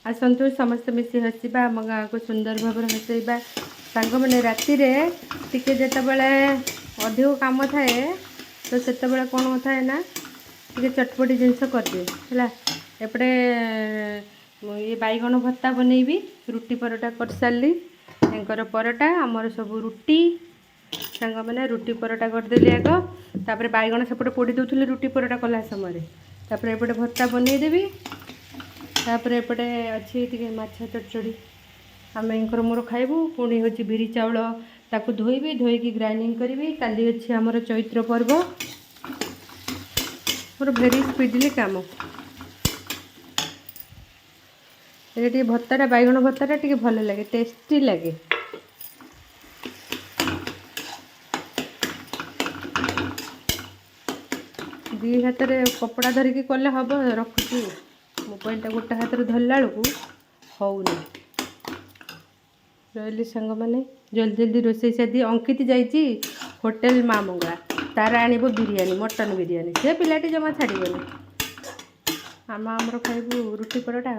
आसतु समस्त मिसी हसवा आम गाँ को सुंदर भाव हसैबा सांग मैंने राति टिके जितेबाला अधिक काम थाए तो से कौन थाए ना टे चटपटी जिनस करदिए है एपटे ये बैगण भत्ता बनैबी रुटी परोटा कर सारी एंकर परोटा आमर सब रुटी सांग मैंने रुटी परोटा करदेली आग तापर बैगण सेपटे पोड़ी दूसरी रुटी परोटा कला समय तापर एपटे भत्ता बनईदेवी तापर एपटे अच्छी टे माछ चटचड़ी आम एंकर मोर खाइबू पुणी हूँ बिरी चाउल ताकू धोइबी धोईकी ग्राइंडिंग करी काली अच्छी आमर चैत्र पर्व मोर भेरी स्पीडली काम ये भत्ता बैगण भत्ता टे भल लगे टेस्टी लगे दी हाथ में कपड़ा धरिकी कले हम रखुची मोबाइलटा गोटे हाथ में धरला बेलू होनी रही सांग मैंने जल्दी जल्दी रोसे सादी अंकित जाइए होटेल माँ मंगला तार आणव बिरियानी मटन बिरियानी से पिलाटी जमा छाड़बनी आम आमर खाइबू रुटी परोटा।